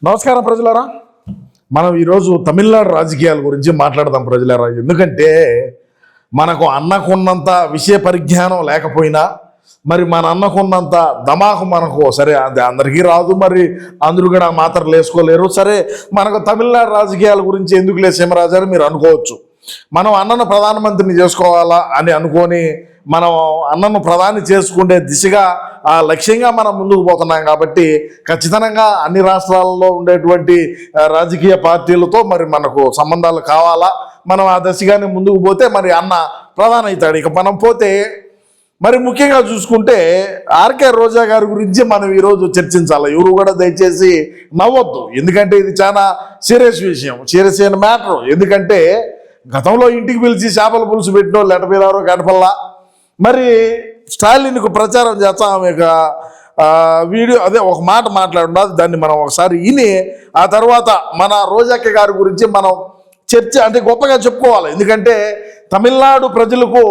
నమస్కారం ప్రజలారా. మనం ఈరోజు తమిళనాడు రాజకీయాల గురించి మాట్లాడదాం ప్రజలారా. ఎందుకంటే మనకు అన్నకున్నంత విషయ పరిజ్ఞానం లేకపోయినా మరి మన అన్నకున్నంత దమాకు మనకు సరే అది అందరికీ రాదు, మరి అందరూ కూడా మాత్రం వేసుకోలేరు. సరే మనకు తమిళనాడు రాజకీయాల గురించి ఎందుకు లేదు సీమరాజు అని మీరు అనుకోవచ్చు. మనం అన్నను ప్రధానమంత్రిని చేసుకోవాలా అని అనుకొని మనం అన్నను ప్రధాని చేసుకునే దిశగా ఆ లక్ష్యంగా మనం ముందుకు పోతున్నాం. కాబట్టి ఖచ్చితంగా అన్ని రాష్ట్రాలలో ఉండేటువంటి రాజకీయ పార్టీలతో మరి మనకు సంబంధాలు కావాలా. మనం ఆ దిశగానే ముందుకు పోతే మరి అన్న ప్రధాని అవుతాడు. ఇక మనం పోతే మరి ముఖ్యంగా చూసుకుంటే ఆర్కే రోజా గారి గురించి మనం ఈరోజు చర్చించాలి. ఎవరు కూడా దయచేసి నవ్వద్దు, ఎందుకంటే ఇది చాలా సీరియస్ విషయం, సీరియస్ అయిన మ్యాటర్. ఎందుకంటే గతంలో ఇంటికి పిలిచి చేపల పులుసు పెట్టినో లెటపీరారో గడపల్లా మరి స్టాలిన్కు ప్రచారం చేస్తాం. ఆమె వీడియో అదే ఒక మాట మాట్లాడున్నది, దాన్ని మనం ఒకసారి విని ఆ తర్వాత మన రోజాక్క గారి గురించి మనం చర్చ అంటే గొప్పగా చెప్పుకోవాలి. ఎందుకంటే తమిళనాడు ప్రజలకు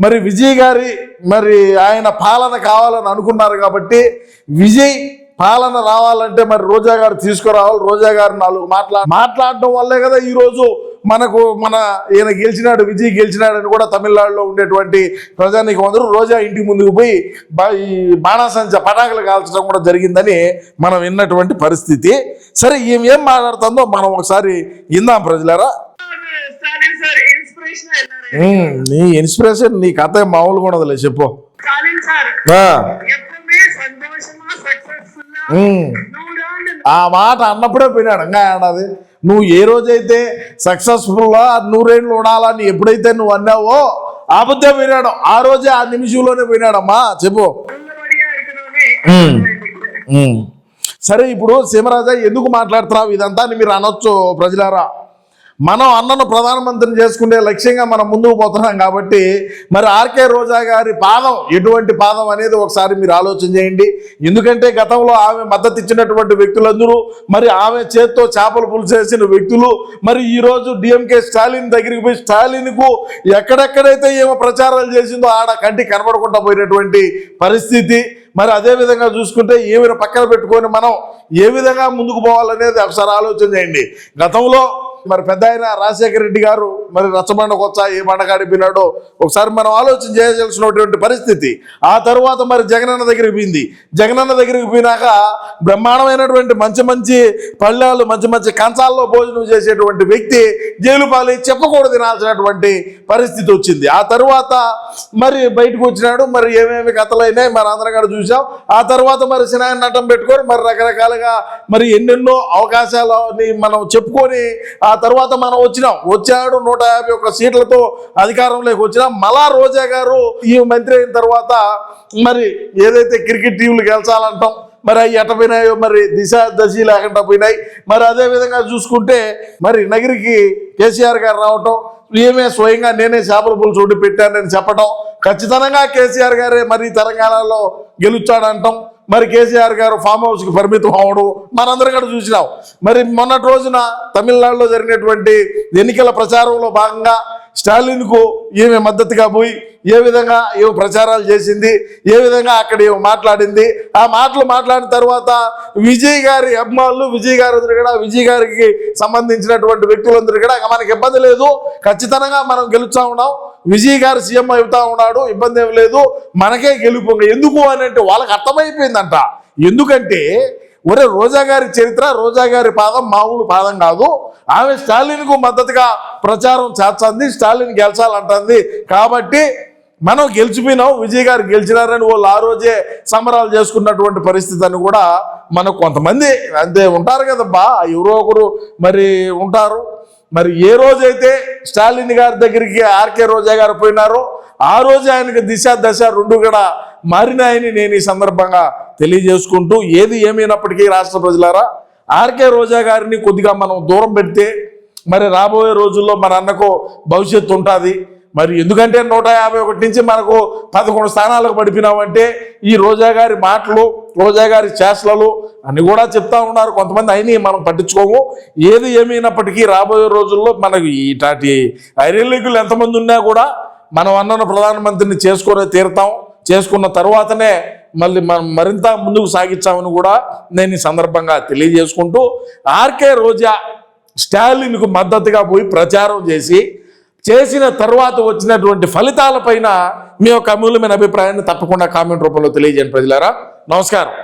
మరి విజయ్ గారి మరి ఆయన పాలన కావాలని అనుకున్నారు. కాబట్టి విజయ్ పాలన రావాలంటే మరి రోజా గారు తీసుకురావాలి. రోజా గారు నాలుగు మాట్లాడడం వల్లే కదా ఈరోజు మనకు ఈయన గెలిచినాడు, విజయ్ గెలిచినాడు అని కూడా తమిళనాడులో ఉండేటువంటి ప్రజానీకం అందరూ రోజా ఇంటికి ముందుకు పోయి ఈ బాణాసంచ పటాకులు కాల్చడం కూడా జరిగిందని మనం విన్నటువంటి పరిస్థితి. సరే ఈమె ఏం మాట్లాడుతుందో మనం ఒకసారి విందాం ప్రజలారా. నీ ఇన్స్పిరేషన్ నీ కథ మామూలుగా ఉండదులే, చెప్పు. ఆ మాట అన్నప్పుడే పోయినాడు. ఇంకా ఏడాది నువ్వు ఏ రోజైతే సక్సెస్ఫుల్గా 100 ఏళ్ళు ఉండాలని ఎప్పుడైతే నువ్వు అన్నావో ఆ బుద్ధే పోయినాడు. ఆ రోజే ఆ నిమిషంలోనే పోయినాడమ్మా, చెప్పు. సరే ఇప్పుడు సీమరాజా ఎందుకు మాట్లాడుతున్నావు ఇదంతా అని మీరు అనొచ్చు ప్రజలారా. మనం అన్నను ప్రధానమంత్రిని చేసుకునే లక్ష్యంగా మనం ముందుకు పోతున్నాం. కాబట్టి మరి ఆర్కే రోజా గారి పాదం ఎటువంటి పాదం అనేది ఒకసారి మీరు ఆలోచన చేయండి. ఎందుకంటే గతంలో ఆమె మద్దతు ఇచ్చినటువంటి వ్యక్తులందరూ మరి ఆమె చేత్తో చేపలు పులుసేసిన వ్యక్తులు మరి ఈరోజు డిఎంకే స్టాలిన్ దగ్గరికి పోయి స్టాలిన్కు ఎక్కడెక్కడైతే ఏమో ప్రచారాలు చేసిందో ఆడ కంటికి కనబడకుండా పోయినటువంటి పరిస్థితి. మరి అదేవిధంగా చూసుకుంటే ఏమైనా పక్కన పెట్టుకొని మనం ఏ విధంగా ముందుకు పోవాలనేది ఒకసారి ఆలోచన చేయండి. గతంలో మరి పెద్ద ఆయన రాజశేఖర రెడ్డి గారు మరి రచ్చబండకు వచ్చా ఏ బండగాడిపోయినాడో ఒకసారి మనం ఆలోచన చేయాల్సినటువంటి పరిస్థితి. ఆ తర్వాత మరి జగనన్న దగ్గరికి పోయింది. జగనన్న దగ్గరికి పోయినాక బ్రహ్మాండమైనటువంటి మంచి మంచి పళ్ళాలు మంచి మంచి కంచాల్లో భోజనం చేసేటువంటి వ్యక్తి జైలు పాలి చెప్పకూడదు తినాల్సినటువంటి పరిస్థితి వచ్చింది. ఆ తర్వాత మరి బయటకు వచ్చినాడు. మరి ఏమేమి కథలైనాయి మరి అందరం కూడా చూసాం. ఆ తర్వాత మరి సినాయన నటం పెట్టుకొని మరి రకరకాలుగా మరి ఎన్నెన్నో అవకాశాలని మనం చెప్పుకొని ఆ తర్వాత మనం వచ్చాడు 151 సీట్లతో అధికారంలోకి వచ్చినా మళ్ళా రోజా గారు ఈ మంత్రి అయిన తర్వాత మరి ఏదైతే క్రికెట్ టీంలు గెలిచాలంటాం మరి అవి ఎట్టపోయినాయో మరి దశ లేకుండా పోయినాయి. మరి అదేవిధంగా చూసుకుంటే మరి నగిరికి కేసీఆర్ గారు రావటం, ఏమే స్వయంగా నేనే చేపల పులుసు వండి పెట్టానని చెప్పడం, ఖచ్చితంగా కేసీఆర్ గారే మరి తెలంగాణలో గెలుచాడంటాం. మరి కేసీఆర్ గారు ఫామ్ హౌస్కి పరిమితం అవడం మనందరం కూడా చూసినాం. మరి మొన్నటి రోజున తమిళనాడులో జరిగినటువంటి ఎన్నికల ప్రచారంలో భాగంగా స్టాలిన్కు ఏమి మద్దతుగా పోయి ఏ విధంగా ఏమో ప్రచారాలు చేసింది, ఏ విధంగా అక్కడ ఏమో మాట్లాడింది. ఆ మాటలు మాట్లాడిన తర్వాత విజయ్ గారి అభిమానులు విజయ్ గారికి సంబంధించినటువంటి వ్యక్తులందరూ కూడా మనకి ఇబ్బంది లేదు, ఖచ్చితంగా మనం గెలుస్తూ ఉన్నాం, విజయ్ గారు సీఎం అవుతా ఉన్నాడు, ఇబ్బంది ఏం లేదు, మనకే గెలుపు. ఎందుకు అని అంటే వాళ్ళకి అర్థమైపోయిందంట. ఎందుకంటే ఒరే రోజా గారి చరిత్ర, రోజా గారి పాదం మామూలు పాదం కాదు. ఆమె స్టాలిన్కు మద్దతుగా ప్రచారం చేస్తుంది, స్టాలిన్ గెలిచాలంటుంది. కాబట్టి మనం గెలిచిపోయినాం, విజయ్ గారు గెలిచినారని వాళ్ళు ఆ రోజే సంబరాలు చేసుకున్నటువంటి పరిస్థితి అని కూడా మనకు కొంతమంది అంతే ఉంటారు కదబ్బా, ఎవరో ఒకరు మరి ఉంటారు. మరి ఏ రోజైతే స్టాలిన్ గారి దగ్గరికి ఆర్కే రోజా గారు పోయినారో ఆ రోజు ఆయనకు దశ రెండు కూడా మారినాయని నేను ఈ సందర్భంగా తెలియజేసుకుంటూ, ఏది ఏమైనప్పటికీ రాష్ట్ర ప్రజలారా ఆర్కే రోజా గారిని కొద్దిగా మనం దూరం పెడితే మరి రాబోయే రోజుల్లో మన అన్నకు భవిష్యత్తు ఉంటుంది. మరి ఎందుకంటే 151 నుంచి మనకు 11 స్థానాలకు పడిపోయినామంటే ఈ రోజా గారి మాటలు, రోజా గారి చేష్టలు అని కూడా చెప్తా ఉన్నారు కొంతమంది. అయినా మనం పట్టించుకోము. ఏది ఏమైనప్పటికీ రాబోయే రోజుల్లో మనకు ఇటాటి ఐరన్లీగులు ఎంతమంది ఉన్నా కూడా మనం అన్నను ప్రధానమంత్రిని చేసుకునే తీరుతాం. చేసుకున్న తర్వాతనే మళ్ళీ మనం మరింత ముందుకు సాగించామని కూడా నేను ఈ సందర్భంగా తెలియజేసుకుంటూ, ఆర్కే రోజా స్టాలిన్కు మద్దతుగా పోయి ప్రచారం చేసిన తర్వాత వచ్చినటువంటి ఫలితాలపైన మీ యొక్క అమూల్యమైన అభిప్రాయాన్ని తప్పకుండా కామెంట్ రూపంలో తెలియజేయండి ప్రజలారా. నమస్కారం.